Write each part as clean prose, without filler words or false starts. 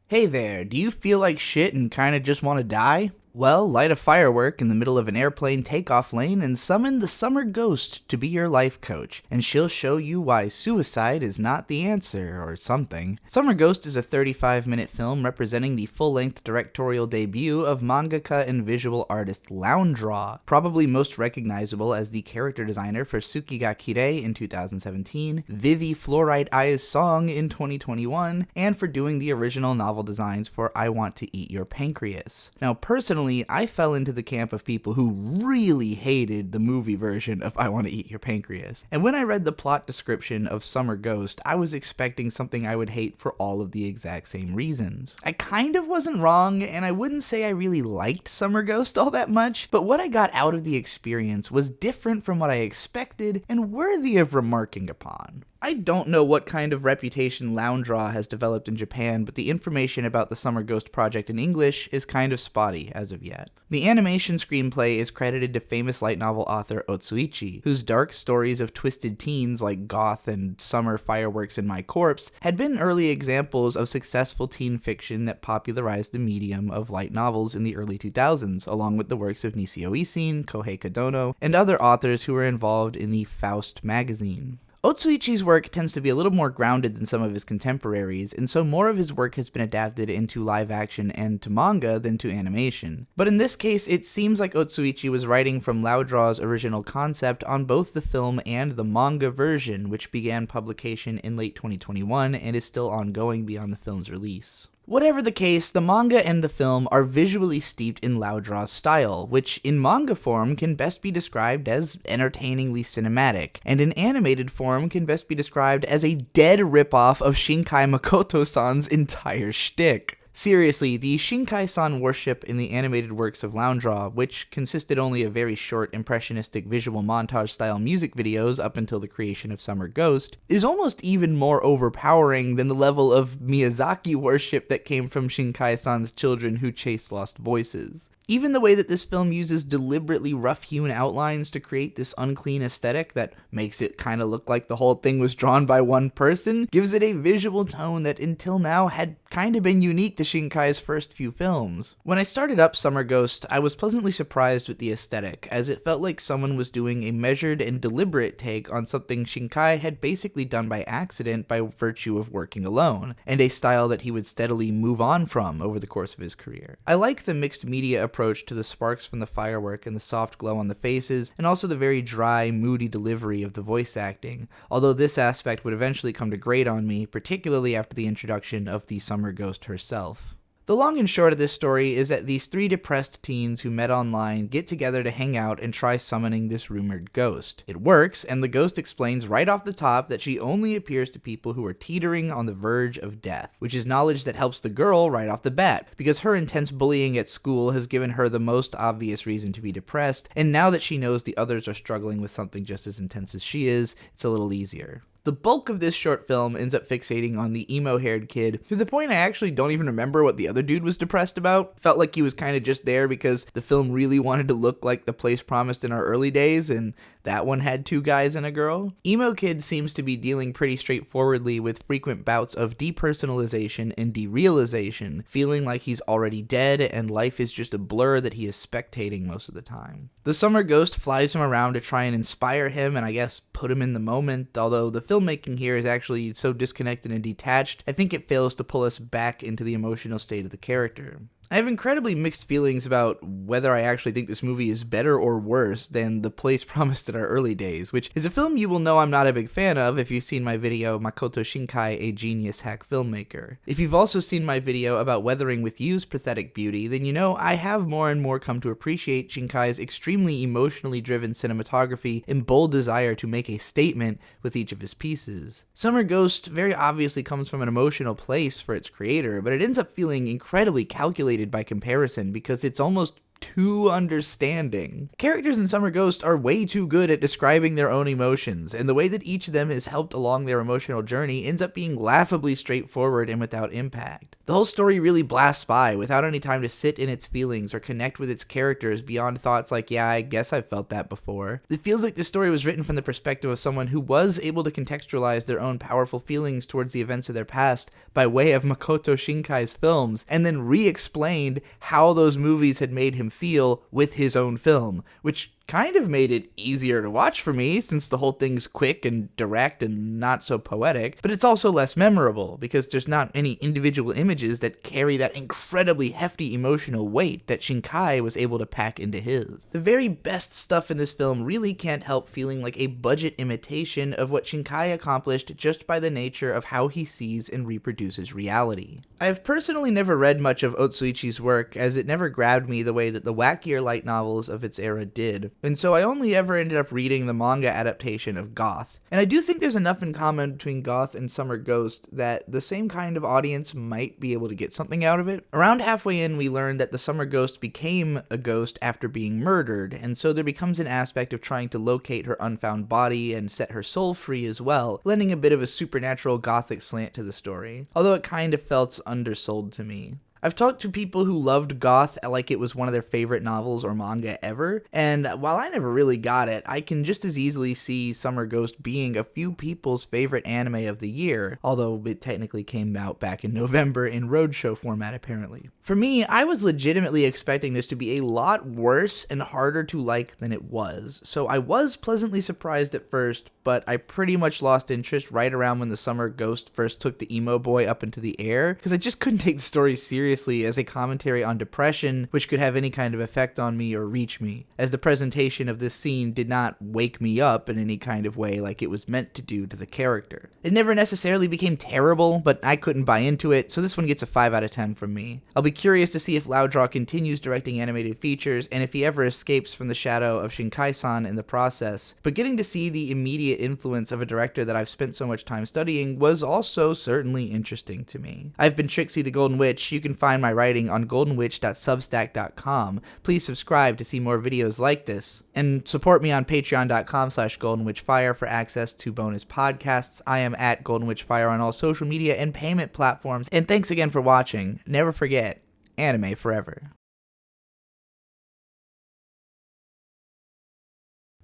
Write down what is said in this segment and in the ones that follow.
Hey there, do you feel like shit and kinda just wanna die? Well, light a firework in the middle of an airplane takeoff lane and summon the Summer Ghost to be your life coach, and she'll show you why suicide is not the answer, or something. Summer Ghost is a 35-minute film representing the full-length directorial debut of mangaka and visual artist Loundraw, probably most recognizable as the character designer for Tsuki ga Kirei in 2017, Vivi Fluorite Eye's Song in 2021, and for doing the original novel designs for I Want to Eat Your Pancreas. Now, personally, I fell into the camp of people who really hated the movie version of I Want to Eat Your Pancreas. And when I read the plot description of Summer Ghost, I was expecting something I would hate for all of the exact same reasons. I kind of wasn't wrong, and I wouldn't say I really liked Summer Ghost all that much, but what I got out of the experience was different from what I expected and worthy of remarking upon. I don't know what kind of reputation Loundraw has developed in Japan, but the information about the Summer Ghost project in English is kind of spotty as of yet. The animation screenplay is credited to famous light novel author Otsuichi, whose dark stories of twisted teens like Goth and Summer Fireworks in My Corpse had been early examples of successful teen fiction that popularized the medium of light novels in the early 2000s, along with the works of Nisio Isin, Kohei Kadono, and other authors who were involved in the Faust magazine. Otsuichi's work tends to be a little more grounded than some of his contemporaries, and so more of his work has been adapted into live action and to manga than to animation. But in this case, it seems like Otsuichi was writing from Loundraw's original concept on both the film and the manga version, which began publication in late 2021 and is still ongoing beyond the film's release. Whatever the case, the manga and the film are visually steeped in Loundraw's style, which in manga form can best be described as entertainingly cinematic, and in animated form can best be described as a dead ripoff of Shinkai Makoto-san's entire shtick. Seriously, the Shinkai-san worship in the animated works of Loundraw, which consisted only of very short, impressionistic visual montage-style music videos up until the creation of Summer Ghost, is almost even more overpowering than the level of Miyazaki worship that came from Shinkai-san's children who chase lost voices. Even the way that this film uses deliberately rough-hewn outlines to create this unclean aesthetic that makes it kind of look like the whole thing was drawn by one person gives it a visual tone that until now had kind of been unique to Shinkai's first few films. When I started up Summer Ghost, I was pleasantly surprised with the aesthetic, as it felt like someone was doing a measured and deliberate take on something Shinkai had basically done by accident by virtue of working alone, and a style that he would steadily move on from over the course of his career. I like the mixed media approach to the sparks from the firework and the soft glow on the faces, and also the very dry, moody delivery of the voice acting, although this aspect would eventually come to grate on me, particularly after the introduction of the Summer Ghost herself. The long and short of this story is that these three depressed teens who met online get together to hang out and try summoning this rumored ghost. It works, and the ghost explains right off the top that she only appears to people who are teetering on the verge of death, which is knowledge that helps the girl right off the bat, because her intense bullying at school has given her the most obvious reason to be depressed, and now that she knows the others are struggling with something just as intense as she is, it's a little easier. The bulk of this short film ends up fixating on the emo-haired kid, to the point I actually don't even remember what the other dude was depressed about. Felt like he was kind of just there because the film really wanted to look like The Place Promised in our early days, and that one had two guys and a girl. Emo Kid seems to be dealing pretty straightforwardly with frequent bouts of depersonalization and derealization, feeling like he's already dead and life is just a blur that he is spectating most of the time. The Summer Ghost flies him around to try and inspire him and I guess put him in the moment, although the filmmaking here is actually so disconnected and detached, I think it fails to pull us back into the emotional state of the character. I have incredibly mixed feelings about whether I actually think this movie is better or worse than The Place Promised in our early days, which is a film you will know I'm not a big fan of if you've seen my video, Makoto Shinkai, a Genius Hack Filmmaker. If you've also seen my video about Weathering with You's pathetic beauty, then you know I have more and more come to appreciate Shinkai's extremely emotionally driven cinematography and bold desire to make a statement with each of his pieces. Summer Ghost very obviously comes from an emotional place for its creator, but it ends up feeling incredibly calculated by comparison because it's almost too understanding. Characters in Summer Ghost are way too good at describing their own emotions, and the way that each of them is helped along their emotional journey ends up being laughably straightforward and without impact. The whole story really blasts by without any time to sit in its feelings or connect with its characters beyond thoughts like, yeah, I guess I've felt that before. It feels like this story was written from the perspective of someone who was able to contextualize their own powerful feelings towards the events of their past by way of Makoto Shinkai's films, and then re-explained how those movies had made him feel with his own film, which kind of made it easier to watch for me since the whole thing's quick and direct and not so poetic, but it's also less memorable because there's not any individual images that carry that incredibly hefty emotional weight that Shinkai was able to pack into his. The very best stuff in this film really can't help feeling like a budget imitation of what Shinkai accomplished just by the nature of how he sees and reproduces reality. I've personally never read much of Otsuichi's work, as it never grabbed me the way that the wackier light novels of its era did, and so I only ever ended up reading the manga adaptation of GOTH. And I do think there's enough in common between GOTH and Summer Ghost that the same kind of audience might be able to get something out of it. Around halfway in, we learned that the Summer Ghost became a ghost after being murdered, and so there becomes an aspect of trying to locate her unfound body and set her soul free as well, lending a bit of a supernatural gothic slant to the story, although it kind of felt undersold to me. I've talked to people who loved GOTH like it was one of their favorite novels or manga ever, and while I never really got it, I can just as easily see Summer Ghost being a few people's favorite anime of the year, although it technically came out back in November in roadshow format apparently. For me, I was legitimately expecting this to be a lot worse and harder to like than it was, so I was pleasantly surprised at first, but I pretty much lost interest right around when the Summer Ghost first took the emo boy up into the air, because I just couldn't take the story seriously as a commentary on depression, which could have any kind of effect on me or reach me, as the presentation of this scene did not wake me up in any kind of way like it was meant to do to the character. It never necessarily became terrible, but I couldn't buy into it, so this one gets a 5 out of 10 from me. I'll be curious to see if Loundraw continues directing animated features, and if he ever escapes from the shadow of Shinkai-san in the process, but getting to see the immediate influence of a director that I've spent so much time studying was also certainly interesting to me. I've been Trixie the Golden Witch. You can find my writing on goldenwitch.substack.com. Please subscribe to see more videos like this, and support me on patreon.com/goldenwitchfire for access to bonus podcasts. I am at goldenwitchfire on all social media and payment platforms, and thanks again for watching. Never forget, anime forever.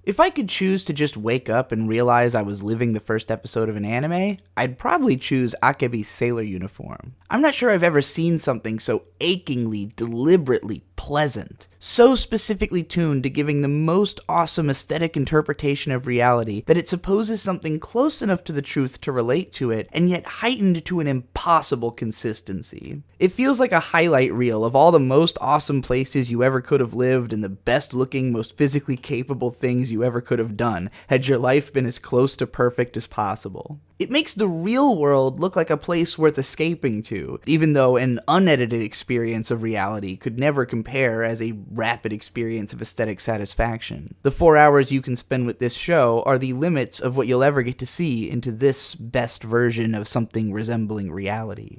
If I could choose to just wake up and realize I was living the first episode of an anime, I'd probably choose Akebi's sailor uniform. I'm not sure I've ever seen something so achingly, deliberately pleasant, so specifically tuned to giving the most awesome aesthetic interpretation of reality that it supposes something close enough to the truth to relate to it, and yet heightened to an impossible consistency. It feels like a highlight reel of all the most awesome places you ever could have lived and the best looking, most physically capable things you ever could have done, had your life been as close to perfect as possible. It makes the real world look like a place worth escaping to, even though an unedited experience of reality could never compare as a rapid experience of aesthetic satisfaction. The 4 hours you can spend with this show are the limits of what you'll ever get to see into this best version of something resembling reality.